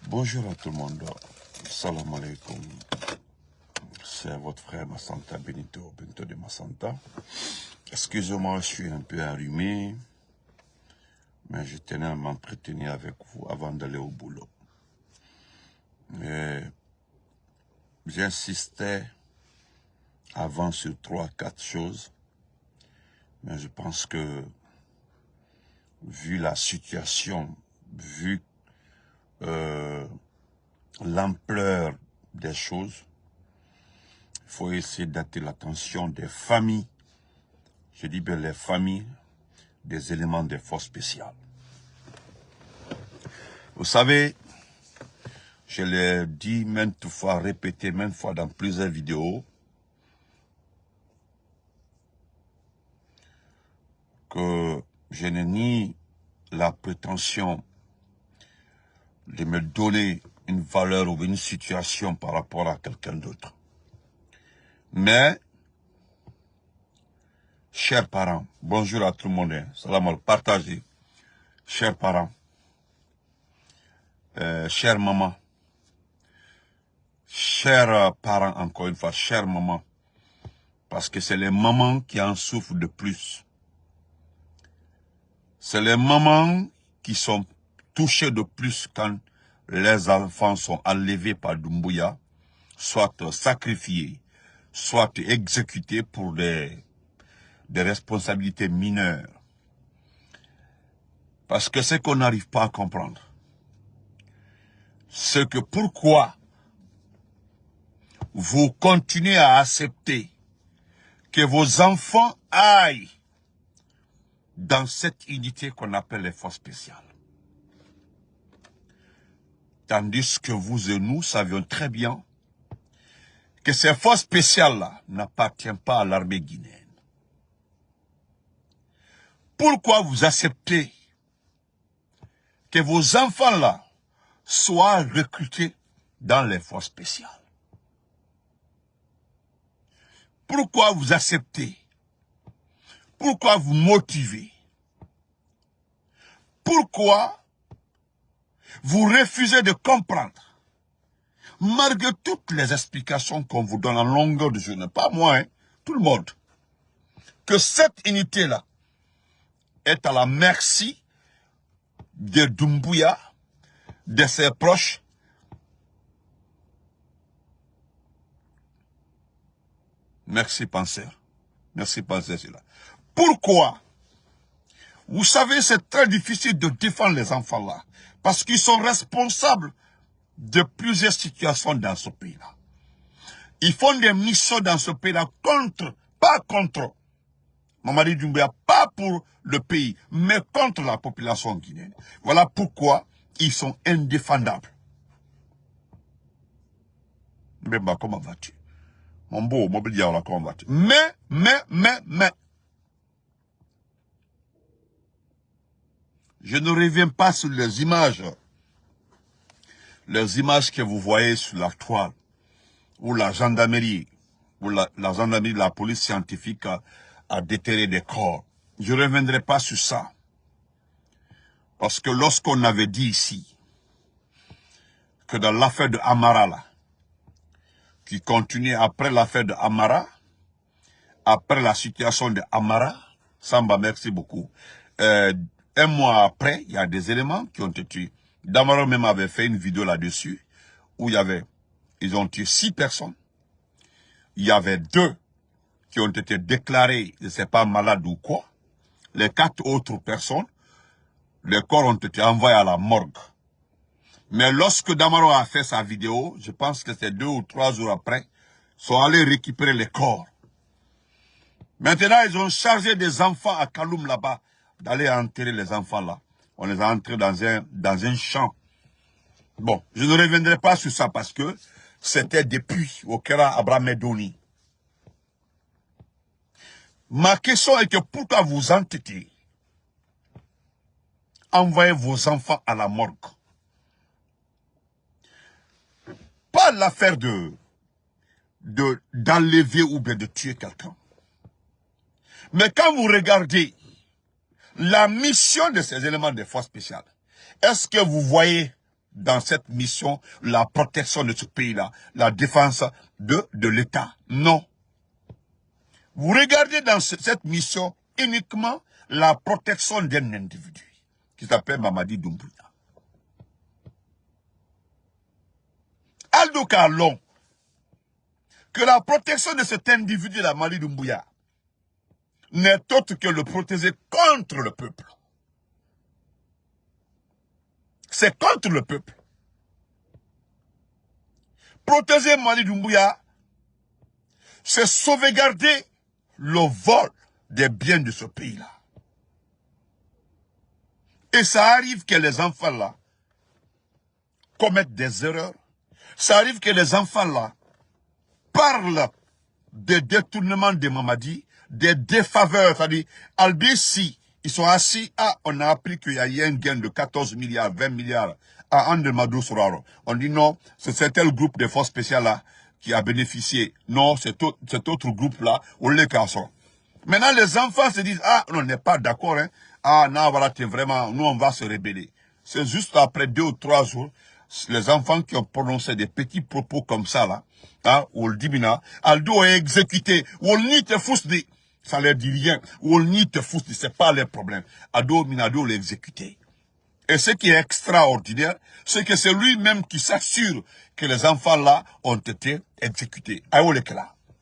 Bonjour à tout le monde. Salam alaikum. C'est votre frère Massanta Benito de Massanta. Excusez-moi, je suis un peu allumé, mais je tenais à m'entretenir avec vous avant d'aller au boulot. J'insistais avant sur 3-4 choses, mais je pense que vu la situation, vu l'ampleur des choses, il faut essayer d'attirer l'attention des familles, je dis bien les familles, des éléments des forces spéciales. Vous savez, je l'ai dit maintes fois, répété maintes fois dans plusieurs vidéos, que je n'ai ni la prétention de me donner une valeur ou une situation par rapport à quelqu'un d'autre. Mais, chers parents, bonjour à tout le monde, salam alaikum, partagez, chers parents, chère maman, chers parents encore une fois, chère maman, parce que c'est les mamans qui en souffrent de plus. C'est les mamans qui sont touchées de plus quand les enfants sont enlevés par Doumbouya, soit sacrifiés, soit exécutés pour des responsabilités mineures. Parce que ce qu'on n'arrive pas à comprendre, c'est que pourquoi vous continuez à accepter que vos enfants aillent dans cette unité qu'on appelle les forces spéciales. Tandis que vous et nous savions très bien que ces forces spéciales-là n'appartiennent pas à l'armée guinéenne. Pourquoi vous acceptez que vos enfants-là soient recrutés dans les forces spéciales? Pourquoi vous acceptez? Pourquoi vous motivez? Pourquoi vous refusez de comprendre, malgré toutes les explications qu'on vous donne en longueur de journée, pas moi, tout le monde, que cette unité-là est à la merci de Doumbouya, de ses proches, merci penseur, c'est là. Pourquoi? Vous savez, c'est très difficile de défendre les enfants là, parce qu'ils sont responsables de plusieurs situations dans ce pays-là. Ils font des missions dans ce pays-là pas contre Mamadi Doumbouya, pas pour le pays, mais contre la population guinéenne. Voilà pourquoi ils sont indéfendables. Mbemba, comment vas-tu? Mon beau, comment vas-tu? Mais, je ne reviens pas sur les images que vous voyez sur la toile, où la gendarmerie, la police scientifique a déterré des corps. Je ne reviendrai pas sur ça. Parce que lorsqu'on avait dit ici, que dans l'affaire de Amara, là, qui continue après l'affaire de Amara, après la situation de Amara, Samba, merci beaucoup. Un mois après, il y a des éléments qui ont été tués. Damaro même avait fait une vidéo là-dessus, où ils ont tué 6 personnes. Il y avait 2 qui ont été déclarés, je ne sais pas, malades ou quoi. Les 4 autres personnes, les corps ont été envoyés à la morgue. Mais lorsque Damaro a fait sa vidéo, je pense que c'est 2 ou 3 jours après, sont allés récupérer les corps. Maintenant, ils ont chargé des enfants à Kaloum là-bas, d'aller enterrer les enfants là. On les a entrés dans un champ. Bon, je ne reviendrai pas sur ça parce que c'était depuis au Kera Abraham Doni. Ma question est que pourquoi vous entêtez, envoyez vos enfants à la morgue? Pas l'affaire d'enlever ou bien de tuer quelqu'un. Mais quand vous regardez la mission de ces éléments des forces spéciales, est-ce que vous voyez dans cette mission la protection de ce pays-là, la défense de l'État. Non. Vous regardez dans cette mission uniquement la protection d'un individu qui s'appelle Mamadi Doumbouya. Aldo Carlon, que la protection de cet individu, la Mamadi Doumbouya, n'est autre que le protéger contre le peuple. C'est contre le peuple. Protéger Mamadi Doumbouya, c'est sauvegarder le vol des biens de ce pays-là. Et ça arrive que les enfants-là commettent des erreurs. Ça arrive que les enfants-là parlent des détournements de Mamadi, des défaveurs. C'est-à-dire, Albéci, ils sont assis, on a appris qu'il y a eu un gain de 14 milliards, 20 milliards à Andemadou Soraro. On dit non, c'est tel groupe de forces spéciales-là qui a bénéficié. Non, cet autre groupe-là, on les casse. Maintenant, les enfants se disent, on n'est pas d'accord, hein. Non, voilà, vraiment, nous, on va se rébeller. C'est juste après 2 ou 3 jours, les enfants qui ont prononcé des petits propos comme ça, là, ou le dimina, Aldo est exécuté, ou le nid te fousdi, ça leur dit rien, ou le nid te fousdi, c'est pas leur problème. Aldo Minado l'a exécuté. Et ce qui est extraordinaire, c'est que c'est lui-même qui s'assure que les enfants-là ont été exécutés.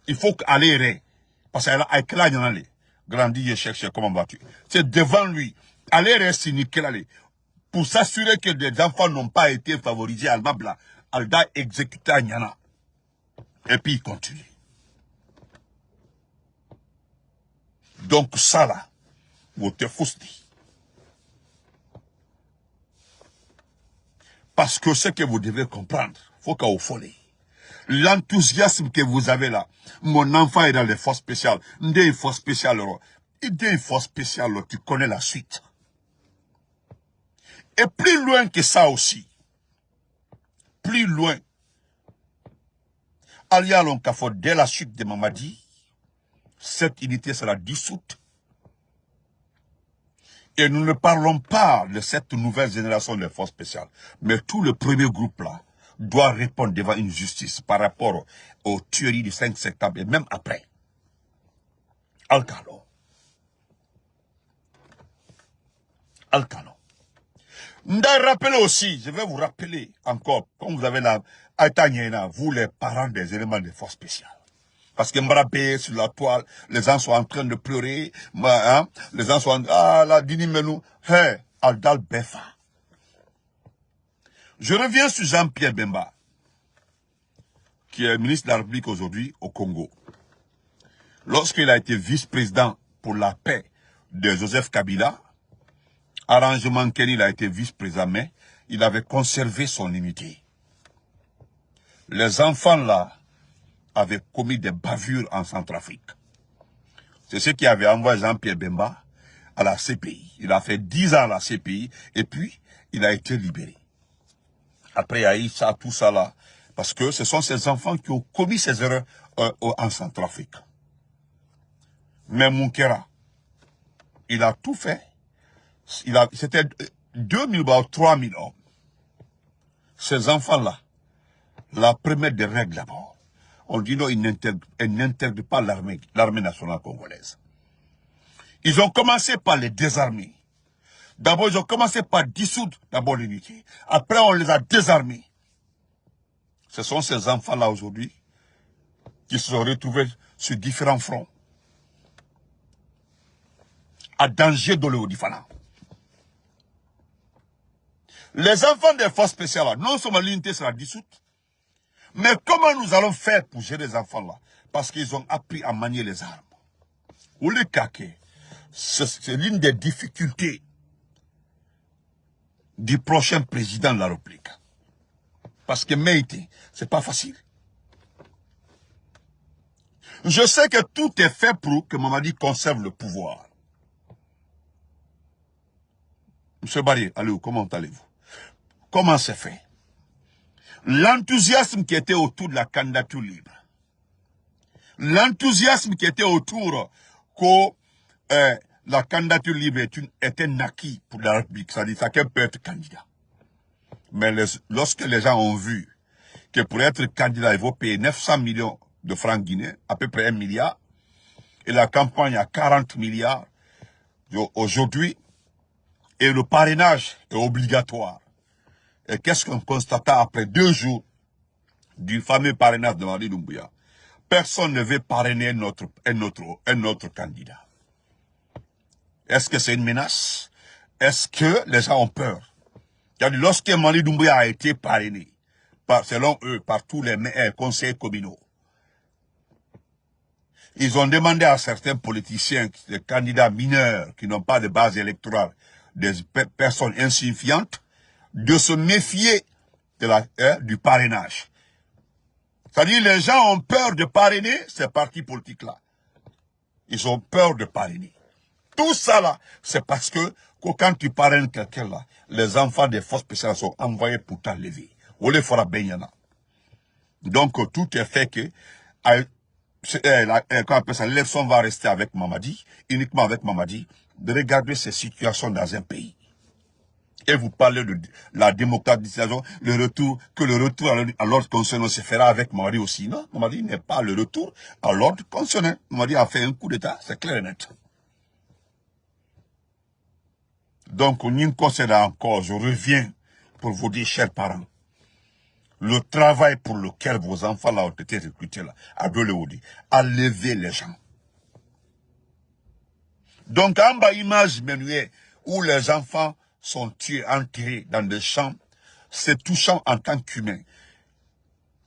Il faut aller, parce qu'elle a éclat, il y en a les. Grandi et chercher comment vas-tu. C'est devant lui. Aller rester nickel, pour s'assurer que les enfants n'ont pas été favorisés à Mabla. Alda exécuté à Nyana. Et puis il continue. Donc ça là, vous te fousti. Parce que ce que vous devez comprendre, faut qu'on folie. L'enthousiasme que vous avez là, mon enfant est dans les forces spéciales. Des forces spéciales, des forces spéciales, tu connais la suite. Et plus loin que ça aussi, plus loin, Alia Lonkafo, dès la chute de Mamadi, cette unité sera dissoute. Et nous ne parlons pas de cette nouvelle génération de forces spéciales, mais tout le premier groupe là doit répondre devant une justice par rapport aux tueries du 5 septembre et même après. Alcano. Nda rappelez aussi, je vais vous rappeler encore, comme vous avez la Aitaniena, vous les parents des éléments de forces spéciales. Parce que Mbrabé sur la toile, les gens sont en train de pleurer, les gens sont la dini menou, Aldal Befa. Je reviens sur Jean-Pierre Bemba, qui est ministre de la République aujourd'hui au Congo. Lorsqu'il a été vice-président pour la paix de Joseph Kabila, arrangement Kenny, il a été vice-président, mais il avait conservé son unité. Les enfants là avaient commis des bavures en Centrafrique. C'est ce qui avait envoyé Jean-Pierre Bemba à la CPI. Il a fait 10 ans à la CPI et puis il a été libéré. Après, il y a eu ça, tout ça là. Parce que ce sont ces enfants qui ont commis ces erreurs en Centrafrique. Mais Moukera, il a tout fait. C'était 2000 ou 3000 hommes. Ces enfants-là, la première des règles d'abord, on dit non, ils n'intègrent pas l'armée nationale congolaise. Ils ont commencé par les désarmer. D'abord, ils ont commencé par dissoudre d'abord l'unité. Après, on les a désarmés. Ce sont ces enfants-là aujourd'hui qui se sont retrouvés sur différents fronts. À danger de l'Odifana. Les enfants des forces spéciales, non seulement l'unité sera dissoute, mais comment nous allons faire pour gérer les enfants-là? Parce qu'ils ont appris à manier les armes. Ou le kake, c'est l'une des difficultés du prochain président de la République. Parce que Meïté, c'est pas facile. Je sais que tout est fait pour que Mamadi conserve le pouvoir. Monsieur Barry, allez, comment allez-vous? Comment c'est fait? L'enthousiasme qui était autour de la candidature libre. L'enthousiasme qui était autour que la candidature libre était un acquis pour la République. C'est-à-dire que chacun peut être candidat. Mais lorsque les gens ont vu que pour être candidat, il faut payer 900 millions de francs guinéens, à peu près 1 milliard, et la campagne à 40 milliards aujourd'hui, et le parrainage est obligatoire. Et qu'est-ce qu'on constata après 2 jours du fameux parrainage de Mamadi Doumbouya? Personne ne veut parrainer un autre candidat. Est-ce que c'est une menace? Est-ce que les gens ont peur? Lorsque Mamadi Doumbouya a été parrainé, selon eux, par tous les conseils communaux, ils ont demandé à certains politiciens, des candidats mineurs qui n'ont pas de base électorale, des personnes insignifiantes, de se méfier du parrainage. C'est-à-dire les gens ont peur de parrainer ces partis politiques-là. Ils ont peur de parrainer. Tout ça là, c'est parce que quand tu parraines quelqu'un là, les enfants des forces spéciales sont envoyés pour t'enlever. Ou les fera benyana. Donc tout est fait que l'élection va rester avec Mamadi, uniquement avec Mamadi, de regarder ces situations dans un pays. Et vous parlez de la démocratisation, le retour à l'ordre constitutionnel se fera avec Mamadi aussi. Non, Mamadi n'est pas le retour à l'ordre constitutionnel. Mamadi a fait un coup d'État, c'est clair et net. Donc, on y concerne encore, je reviens pour vous dire, chers parents, le travail pour lequel vos enfants là ont été recrutés là, à Doléoudi, à lever les gens. Donc, en bas, image menuée où les enfants sont tués, enterrés dans des champs, c'est touchant en tant qu'humains.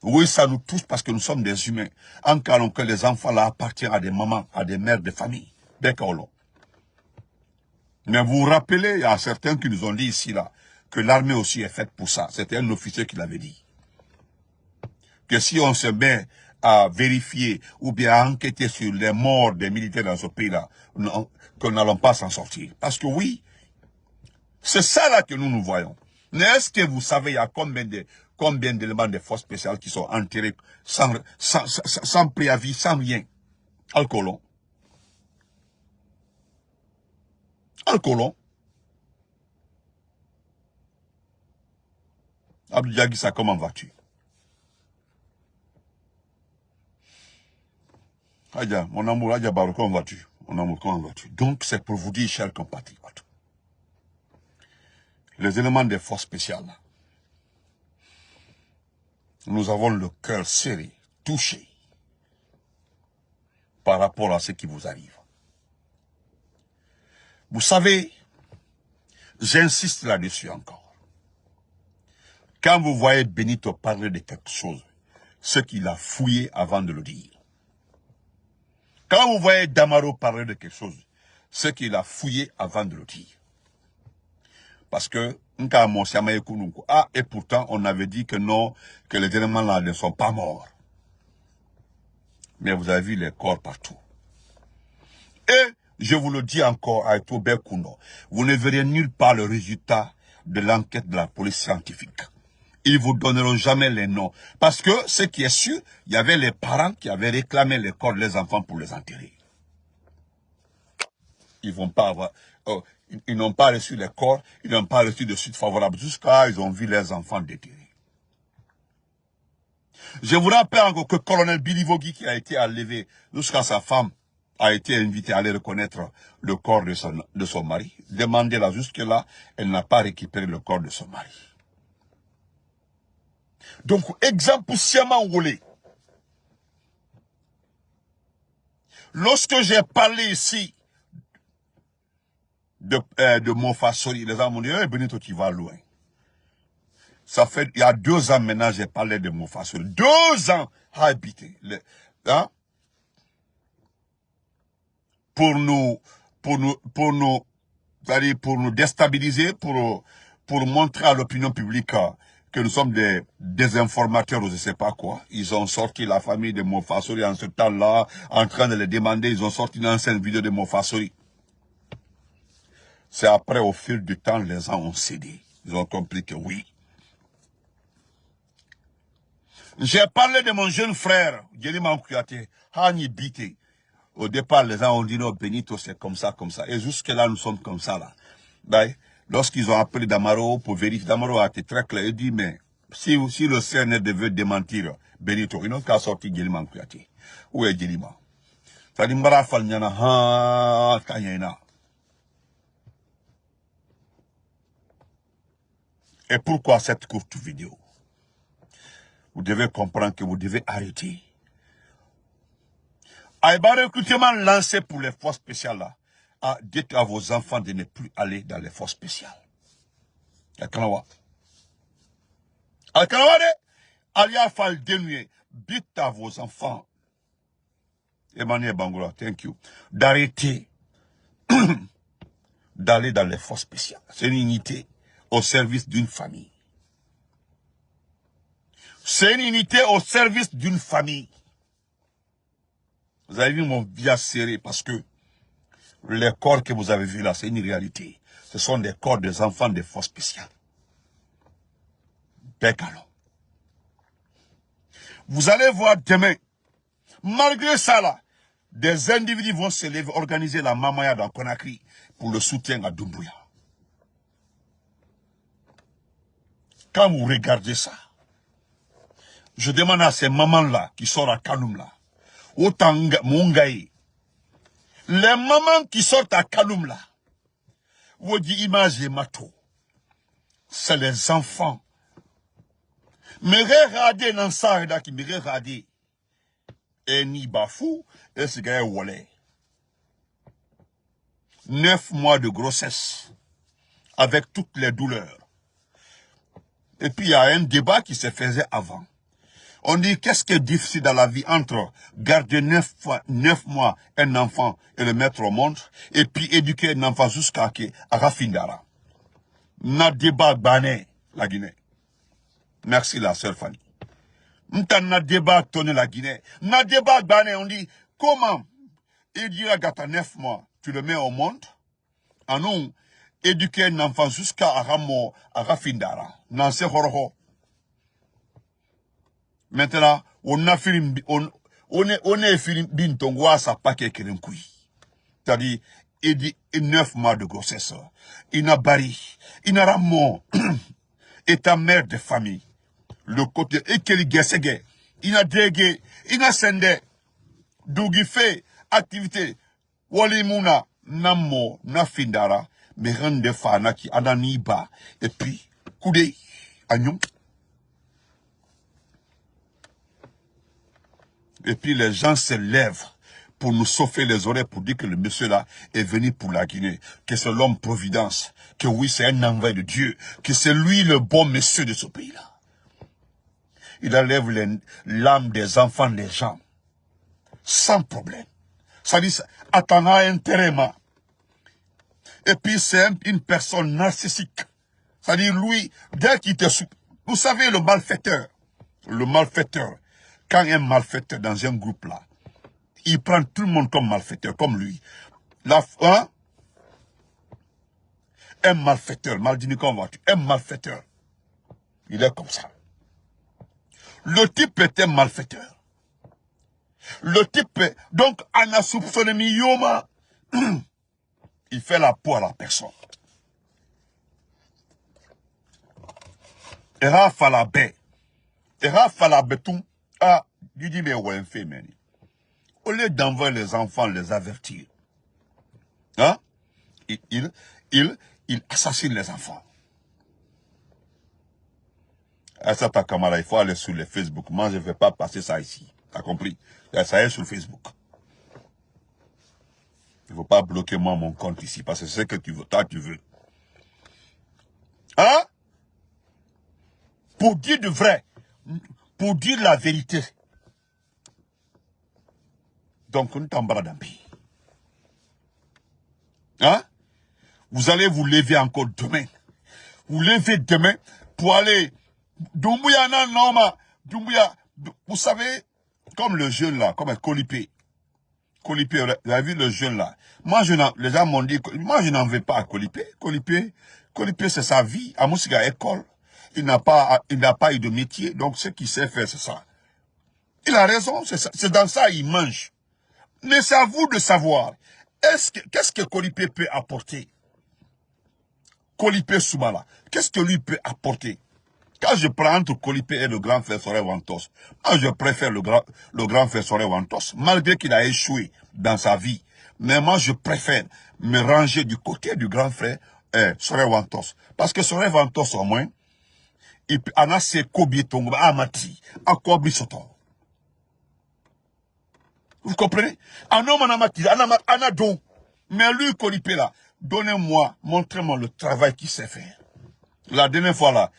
Oui, ça nous touche parce que nous sommes des humains. En cas que les enfants là appartiennent à des mamans, à des mères de famille. D'accord. Mais vous vous rappelez, il y a certains qui nous ont dit ici là, que l'armée aussi est faite pour ça. C'était un officier qui l'avait dit. Que si on se met à vérifier ou bien à enquêter sur les morts des militaires dans ce pays-là, que nous n'allons pas s'en sortir. Parce que oui, c'est ça là que nous voyons. Mais est-ce que vous savez, il y a combien d'éléments des forces spéciales qui sont enterrés sans préavis, sans rien? Alcoolon. Alcoolon. Abdou Diaguissa, comment vas-tu? Adja, mon amour, Adja Barou, comment vas-tu? Mon amour, comment vas-tu? Donc, c'est pour vous dire, chers compatriotes, les éléments des forces spéciales, nous avons le cœur serré, touché, par rapport à ce qui vous arrive. Vous savez, j'insiste là-dessus encore. Quand vous voyez Benito parler de quelque chose, ce qu'il a fouillé avant de le dire. Quand vous voyez Damaro parler de quelque chose, ce qu'il a fouillé avant de le dire. Parce que, et pourtant, on avait dit que non, que les éléments là ne sont pas morts. Mais vous avez vu les corps partout. Et, je vous le dis encore à Etoubé Kouno, vous ne verrez nulle part le résultat de l'enquête de la police scientifique. Ils vous donneront jamais les noms. Parce que, ce qui est sûr, il y avait les parents qui avaient réclamé les corps des enfants pour les enterrer. Ils vont pas avoir... ils n'ont pas reçu les corps, ils n'ont pas reçu de suite favorable jusqu'à ils ont vu les enfants déterrés. Je vous rappelle encore que le colonel Billy Vogui, qui a été enlevé jusqu'à sa femme, a été invité à aller reconnaître le corps de son mari. Demandez-la jusque-là, elle n'a pas récupéré le corps de son mari. Donc, exemple sciemment roulé. Lorsque j'ai parlé ici de Mofassori, les gens m'ont dit, Benito, tu vas loin. Ça fait, il y a 2 ans maintenant, j'ai parlé de Mofassori. 2 ans à habiter. Pour nous déstabiliser, pour montrer à l'opinion publique que nous sommes des désinformateurs ou je ne sais pas quoi. Ils ont sorti la famille de Mofassori en ce temps-là, en train de les demander. Ils ont sorti une ancienne vidéo de Mofassori. C'est après, au fil du temps, les gens ont cédé. Ils ont compris que oui. J'ai parlé de mon jeune frère, Djelima Kouyaté, Hani Bité. Au départ, les gens ont dit non, Benito, c'est comme ça, comme ça. Et jusque-là, nous sommes comme ça, là. Lorsqu'ils ont appelé Damaro pour vérifier, Damaro a été très clair. Il dit, mais si le CNR devait démentir Benito, il n'a qu'à sortir Guéliman Kouyaté. Où est Guéliman? Ça dit, Mbara Falnyana, ha, Kanyena. Et pourquoi cette courte vidéo? Vous devez comprendre que vous devez arrêter. Aïba recrutement lancé pour les forces spéciales là. Dites à vos enfants de ne plus aller dans les forces spéciales. Alkanawa de Alia Fall dénué. Dites à vos enfants. Emmanuel Bangola, thank you. D'arrêter d'aller dans les forces spéciales. C'est une unité au service d'une famille. C'est une unité au service d'une famille. Vous avez vu mon visage serré parce que les corps que vous avez vus là, c'est une réalité. Ce sont des corps des enfants des forces spéciales. Bécalo. Vous allez voir demain, malgré ça là, des individus vont se lever, organiser la mamaya dans Conakry pour le soutien à Doumbouya. Quand vous regardez ça, je demande à ces mamans-là qui sortent à Kanoum là, autant Mungaï, les mamans qui sortent à Kanoum là, vous dites image et mato, c'est les enfants. Mais regardez dans ça, qui me regardez, et ni bafou, et ce gars est wolé. 9 mois de grossesse, avec toutes les douleurs. Et puis il y a un débat qui se faisait avant. On dit qu'est-ce qui est difficile dans la vie entre garder 9 mois un enfant et le mettre au monde, et puis éduquer un enfant jusqu'à Rafindara. Na débat bané la Guinée. Merci la sœur Fanny. Na débat tonné la Guinée. Na débat bané, on dit comment éduquer à 9 mois, tu le mets au monde, en nous éduquer un enfant jusqu'à Rafindara. Nan se horoho. Maintenant, on a fini, on est fini bintongwa sa paquet kerenkoui. C'est-à-dire, il dit 9 mois de grossesse. Il n'a bari, il n'a ramon, et ta mère de famille. Le côté, et qu'il gesege, il n'a dégué, il n'a sendé, dougi fait, activité, walimuna, namo, nafindara, mais rende fana qui ananiba, et puis, coudé, agnon. Et puis les gens se lèvent pour nous sauver les oreilles, pour dire que le monsieur là est venu pour la Guinée, que c'est l'homme providence, que oui c'est un envoyé de Dieu, que c'est lui le bon monsieur de ce pays-là. Il enlève l'âme des enfants des gens, sans problème. Ça dit, attendant intérêt. Et puis c'est une personne narcissique. Ça dit, lui, dès qu'il te soupe, vous savez le malfaiteur, quand un malfaiteur dans un groupe là, il prend tout le monde comme malfaiteur, comme lui. Un malfaiteur, Maldini comme vois-tu, un malfaiteur. Il est comme ça. Le type est un malfaiteur. Le type est, donc, on a soupçonné Miyoma. Il fait la peau à la personne. Et Rafa la baie. Et Rafa la béton. Ah, il dit, mais ouais, fait, meni. Au lieu d'envoyer les enfants, les avertir, hein, il assassine les enfants. À ça, ta camarade, il faut aller sur le Facebook. Moi, je ne vais pas passer ça ici. T'as compris? Ça est sur Facebook. Il ne faut pas bloquer moi mon compte ici, parce que c'est ce que tu veux. Toi, tu veux. Hein? Pour dire de vrai, pour dire la vérité. Donc, on t'embarque d'un pays. Hein? Vous allez vous lever encore demain. Vous levez demain pour aller... Doumbouya, non, Doumbouya, vous savez, comme le jeune là, comme un Colipé. Colipé, vous avez vu le jeune là. Moi, les gens m'ont dit, moi, je n'en veux pas à Colipé. Colipé, c'est sa vie. À Moussiga école. Il n'a pas eu de métier. Donc, ce qu'il sait faire, c'est ça. Il a raison, c'est dans ça il mange. Mais c'est à vous de savoir. Qu'est-ce que Colipé peut apporter Kolipé Soumala, qu'est-ce que lui peut apporter? Quand je prends entre Kolipé et le grand frère Soré Wantos, moi je préfère le grand frère Soré Wantos, malgré qu'il a échoué dans sa vie. Mais moi je préfère me ranger du côté du grand frère Soré Wantos. Parce que Soré Wantos au moins, il en a ses kobietong, amati, à Kobi Soto. Vous comprenez? Un homme en amati, en a don. Mais lui, Kolipé là, donnez-moi, montrez-moi le travail qu'il sait faire. La dernière fois là,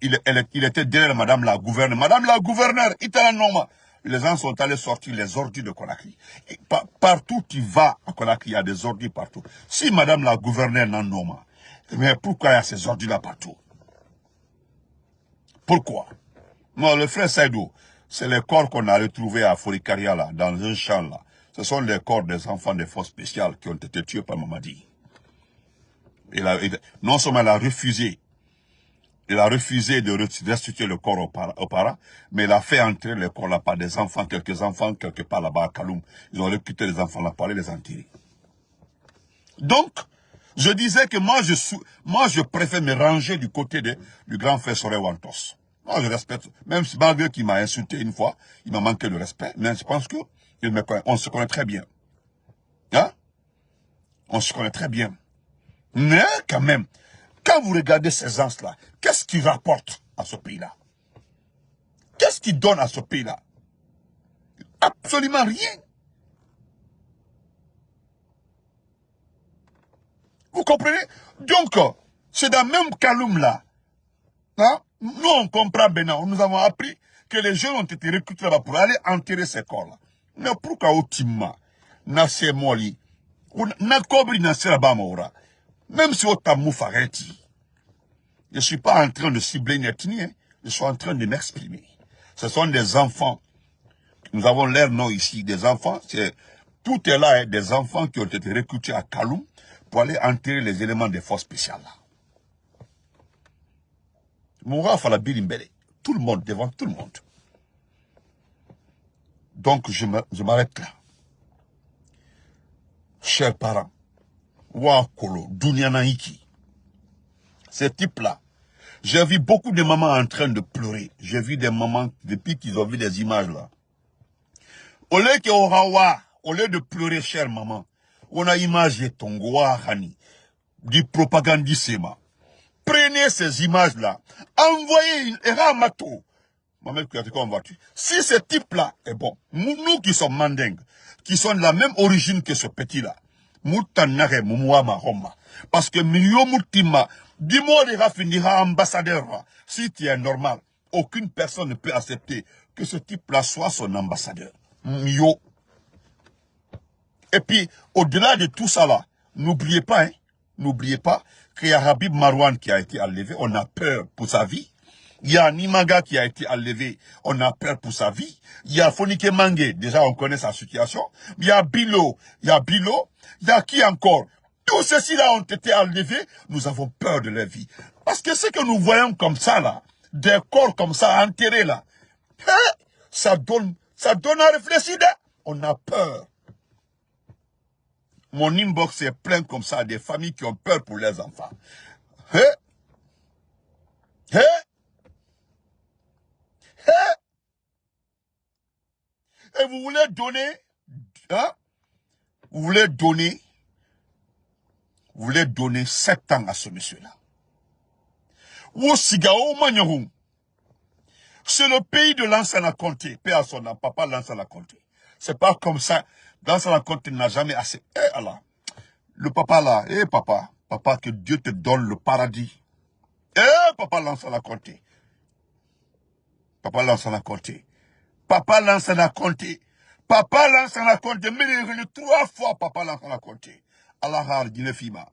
il était derrière madame la gouverneure. Madame la gouverneure, les gens sont allés sortir les ordures de Conakry. Partout tu vas à Conakry, il y a des ordures partout. Si madame la gouverneure n'en nomme, mais pourquoi il y a ces ordures là partout? Pourquoi? Non, le frère Saïdou, c'est les corps qu'on a retrouvés à Forikaria là, dans un champ là. Ce sont les corps des enfants des forces spéciales qui ont été tués par Mamadi. Non seulement il a refusé de restituer le corps aux parents, mais il a fait entrer le corps là par des enfants, quelques enfants, quelque part là-bas à Kaloum. Ils ont recruté les enfants là pour aller les enterrer. Donc, je disais que moi je préfère me ranger du côté du grand frère Soré Wantos. Moi, je respecte, même si malgré qu'il m'a insulté une fois, il m'a manqué de respect, mais je pense que on se connaît très bien. Hein? On se connaît très bien. Mais, quand même, quand vous regardez ces gens-là, qu'est-ce qu'ils rapportent à ce pays-là? Qu'est-ce qu'ils donnent à ce pays-là? Absolument rien. Vous comprenez? Donc, c'est dans le même Kaloum-là. Hein? Nous, on comprend maintenant. Nous avons appris que les jeunes ont été recrutés là-bas pour aller enterrer ces corps-là. Mais pourquoi Otima, Nassé Moli, Nakobri Nassé Rabamaura, même si Otamou Fareti, je ne suis pas en train de cibler une ethnie, hein. Je suis en train de m'exprimer. Ce sont des enfants. Nous avons leur nom ici, des enfants. Tout est là, hein, des enfants qui ont été recrutés à Kaloum pour aller enterrer les éléments des forces spéciales là. Moura Falabirimbele. Tout le monde, devant tout le monde. Donc, je m'arrête là. Chers parents, Wakolo, Dunyanaiki, ces types-là, j'ai vu beaucoup de mamans en train de pleurer. J'ai vu des mamans, depuis qu'ils ont vu des images là. Au lieu de pleurer, chère maman, on a imagé ton Hani, du propagandisme. Prenez ces images-là, envoyez une Eramato. Maman, si ce type-là est bon, nous qui sommes mandingues, qui sont de la même origine que ce petit-là, parce que Milio Moutima, dis-moi les finira ambassadeur. Si tu es normal, aucune personne ne peut accepter que ce type-là soit son ambassadeur. Mio. Et puis, au-delà de tout ça là, n'oubliez pas qu'il y a Habib Marouane qui a été enlevé, on a peur pour sa vie. Il y a Nimaga qui a été enlevé, on a peur pour sa vie. Il y a Fonike Mange, déjà on connaît sa situation. Il y a Bilo, il y a qui encore? Tous ceux-ci-là ont été enlevés, nous avons peur de leur vie. Parce que ce que nous voyons comme ça là, des corps comme ça enterrés là, ça donne à réfléchir. On a peur. Mon inbox est plein comme ça des familles qui ont peur pour leurs enfants. Et vous voulez donner, hein? Vous voulez donner 7 ans à ce monsieur-là. C'est le pays de Lansana Conté. Paix à son nom, papa Lansana Conté. C'est pas comme ça. Lansana Conté n'a jamais assez. Eh Allah. Le papa là, papa, que Dieu te donne le paradis. Papa Lansana Conté. Papa Lansana Conté. Papa Lansana Conté. Papa Lansana Conté. Mais il est revenu 3 fois, papa Lansana Conté. Allah har Guinefima.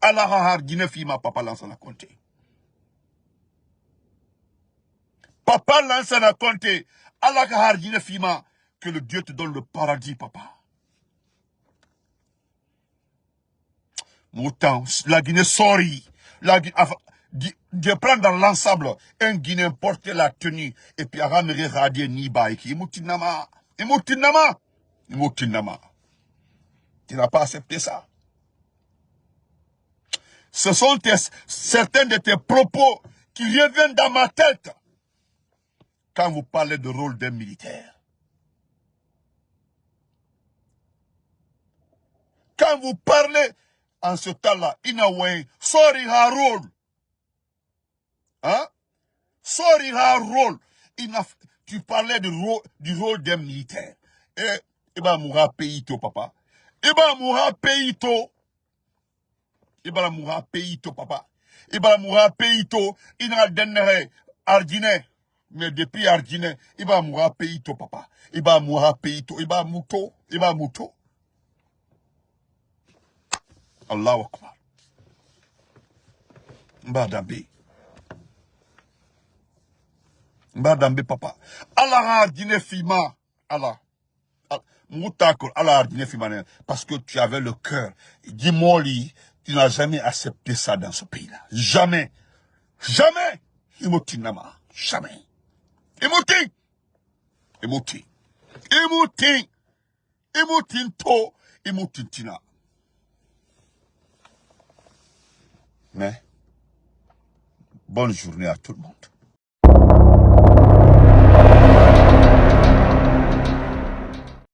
Allah har Guinefima, papa Lansana Conté. Papa Lansana Conté. Allah har Guinefima. Que le Dieu te donne le paradis, papa. Moutan, la Guinée, sorry. De prendre dans l'ensemble un Guinéen porter la tenue et puis à ramener radier Niba et qui Imoutinama. Tu n'as pas accepté ça. Ce sont certains de tes propos qui reviennent dans ma tête quand vous parlez de rôle d'un militaire. Quand vous parlez en ce temps-là, Inaway, sorry her rôle. Hein? Sorry her rôle. Tu parlais du rôle d'un militaire. Et ben moura payito, papa. Et ben moura payito. Et ben moura payito, papa. Et ben moura payito. Il n'a donné Ardine. Mais depuis Ardine, il va moura payito, papa. Il va moura payito. Il va mouto. Il va mouto. Allahu Akbar. Mbadambe. Mbadambe, papa. Allah Ardine fima. Allah. Parce que tu avais le cœur. Dis-moi, tu n'as jamais accepté ça dans ce pays-là. Jamais. Jamais. Imotinama. Jamais. Imoti. Imoti. Imoti. Imotinto. Imotintina. Mais, bonne journée à tout le monde.